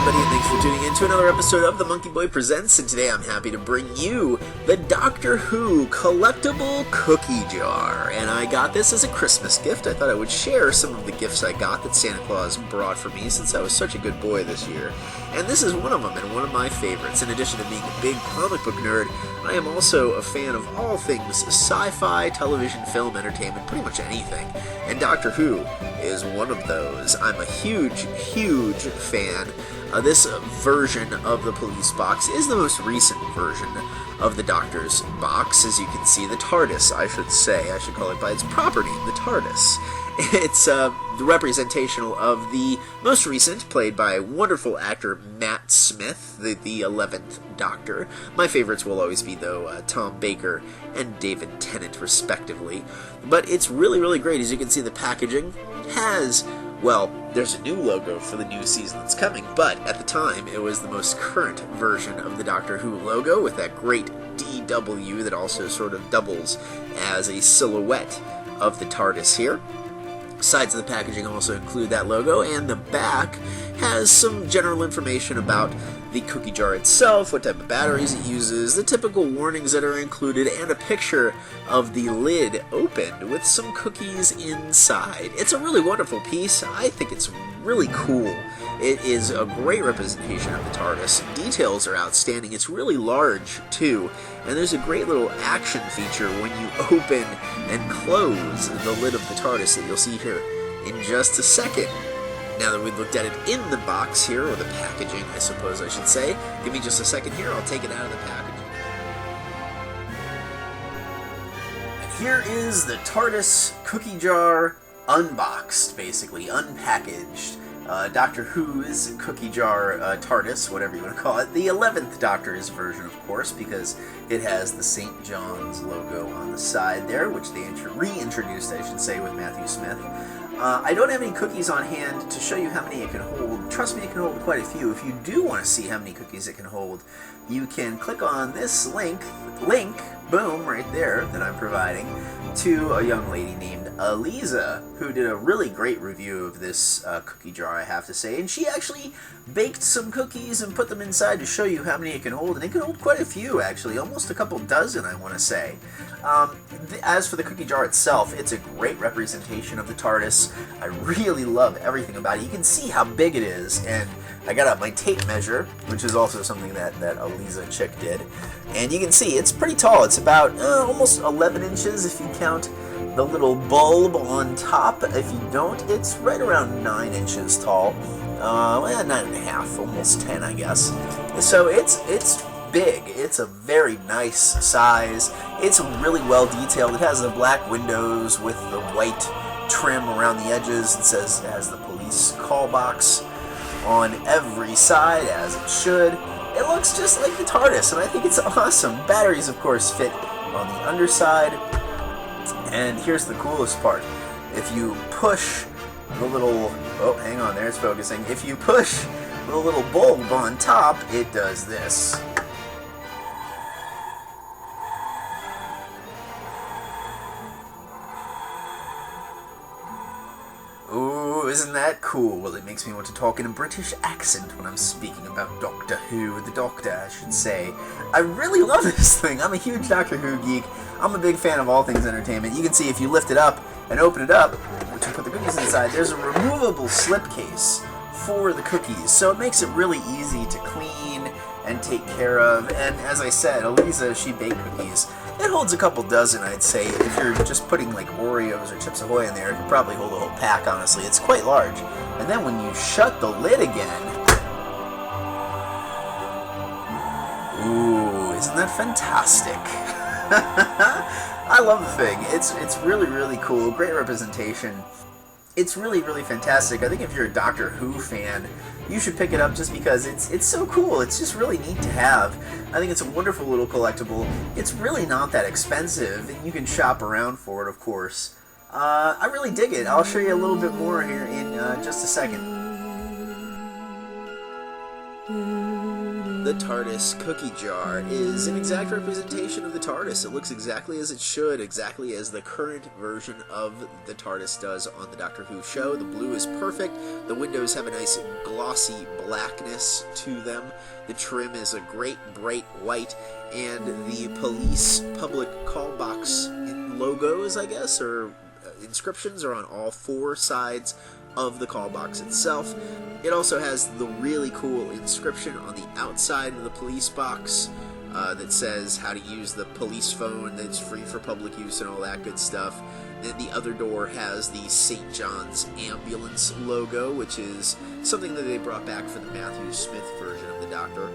everybody, and thanks for tuning in to another episode of the MonkeyBoy Presents, and today I'm happy to bring you the Doctor Who Collectible Cookie Jar. And I got this as a Christmas gift. I thought I would share some of the gifts I got that Santa Claus brought for me since I was such a good boy this year. And this is one of them, and one of my favorites. In addition to being a big comic book nerd, I am also a fan of all things sci-fi, television, film, entertainment, pretty much anything. And Doctor Who is one of those. I'm a huge fan. This version of the police box is the most recent version of the Doctor's box. As you can see, the TARDIS, I should say. I should call it by its proper name, the TARDIS. It's the representational of the most recent, played by wonderful actor Matt Smith, the 11th Doctor. My favorites will always be, though, Tom Baker and David Tennant, respectively. But it's really great. As you can see, the packaging has, well, there's a new logo for the new season that's coming, but at the time, it was the most current version of the Doctor Who logo with that great DW that also sort of doubles as a silhouette of the TARDIS here. Sides of the packaging also include that logo, and the back has some general information about the cookie jar itself, what type of batteries it uses, the typical warnings that are included, and a picture of the lid opened with some cookies inside. It's a really wonderful piece. I think it's really cool. It is a great representation of the TARDIS. Details are outstanding. It's really large, too. And there's a great little action feature when you open and close the lid of the TARDIS that you'll see here in just a second. Now that we've looked at it in the box here, or the packaging, I suppose I should say, give me just a second here, I'll take it out of the packaging. And here is the TARDIS cookie jar unboxed, basically, unpackaged. Doctor Who's cookie jar TARDIS, whatever you want to call it. The 11th Doctor's version, of course, because it has the St. John's logo on the side there, which they reintroduced, I should say, with Matthew Smith. I don't have any cookies on hand to show you how many it can hold. Trust me, it can hold quite a few. If you do want to see how many cookies it can hold, you can click on this link, boom, right there, that I'm providing, to a young lady named Eliza, who did a really great review of this cookie jar, I have to say. And she actually baked some cookies and put them inside to show you how many it can hold. And it can hold quite a few, actually, almost a couple dozen, I want to say. As for the cookie jar itself, it's a great representation of the TARDIS. I really love everything about it. You can see how big it is, and I got out my tape measure, which is also something that Eliza chick did. And you can see it's pretty tall. It's about almost 11 inches if you count the little bulb on top. If you don't, it's right around 9 inches tall. 9.5, almost 10, I guess. So it's big. It's a very nice size. It's really well detailed. It has the black windows with the white trim around the edges. It has the police call box on every side, as it should. It looks just like the TARDIS, and I think it's awesome. Batteries, of course, fit on the underside. And here's the coolest part. If you push the little... Oh, hang on, there it's focusing. If you push the little bulb on top, it does this. Ooh, isn't that cool? Well, it makes me want to talk in a British accent when I'm speaking about Doctor Who, the Doctor, I should say. I really love this thing. I'm a huge Doctor Who geek. I'm a big fan of all things entertainment. You can see if you lift it up and open it up to put the cookies inside, there's a removable slipcase for the cookies. So it makes it really easy to clean and take care of. And as I said, Eliza, she baked cookies. It holds a couple dozen, I'd say. If you're just putting like Oreos or Chips Ahoy in there, it could probably hold a whole pack, honestly. It's quite large. And then when you shut the lid again... Ooh, isn't that fantastic? I love the thing. It's really cool. Great representation. It's really fantastic. I think if you're a Doctor Who fan, you should pick it up just because it's so cool. It's just really neat to have. I think it's a wonderful little collectible. It's really not that expensive, and you can shop around for it, of course. I really dig it. I'll show you a little bit more here in just a second. The TARDIS cookie jar is an exact representation of the TARDIS. It looks exactly as it should, exactly as the current version of the TARDIS does on the Doctor Who show. The blue is perfect. The windows have a nice glossy blackness to them. The trim is a great bright white, and the police public call box logos, I guess, or inscriptions are on all four sides of the call box itself. It also has the really cool inscription on the outside of the police box that says how to use the police phone that's free for public use and all that good stuff. Then the other door has the St. John's Ambulance logo, which is something that they brought back for the Matthew Smith version of the Doctor.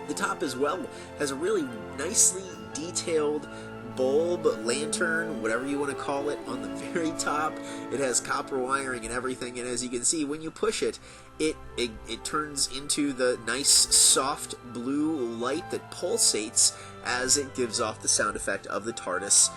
The top as well has a really nicely detailed bulb, lantern, whatever you want to call it, on the very top. It has copper wiring and everything, and as you can see, when you push it, it turns into the nice soft blue light that pulsates as it gives off the sound effect of the TARDIS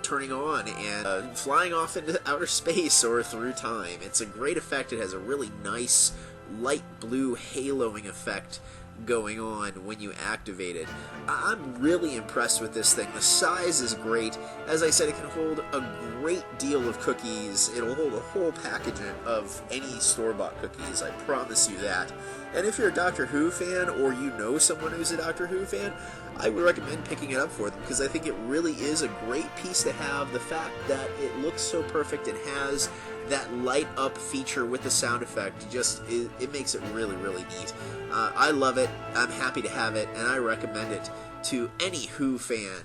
turning on and flying off into outer space or through time. It's a great effect. It has a really nice light blue haloing effect going on when you activate it. I'm really impressed with this thing. The size is great. As I said, it can hold a great deal of cookies. It'll hold a whole package of any store-bought cookies, I promise you that. And if you're a Doctor Who fan, or you know someone who's a Doctor Who fan, I would recommend picking it up for them, because I think it really is a great piece to have. The fact that it looks so perfect and has that light up feature with the sound effect, it makes it really, really neat. I love it, I'm happy to have it, and I recommend it to any Who fan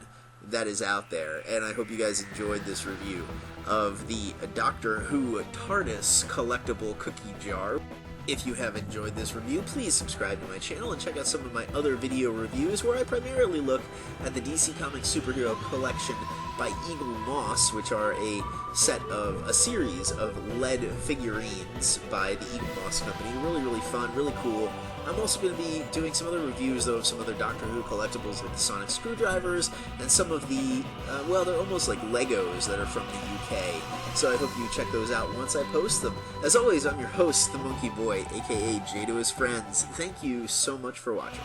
that is out there. And I hope you guys enjoyed this review of the Doctor Who TARDIS collectible cookie jar. If you have enjoyed this review, please subscribe to my channel and check out some of my other video reviews, where I primarily look at the DC Comics superhero collection by Eagle Moss, which are a series of lead figurines by the Eagle Moss Company. Really, really fun, really cool. I'm also going to be doing some other reviews, though, of some other Doctor Who collectibles, like the sonic screwdrivers, and some of the, well, they're almost like Legos that are from the UK. So I hope you check those out once I post them. As always, I'm your host, the Monkey Boy, aka Jay to his friends. Thank you so much for watching.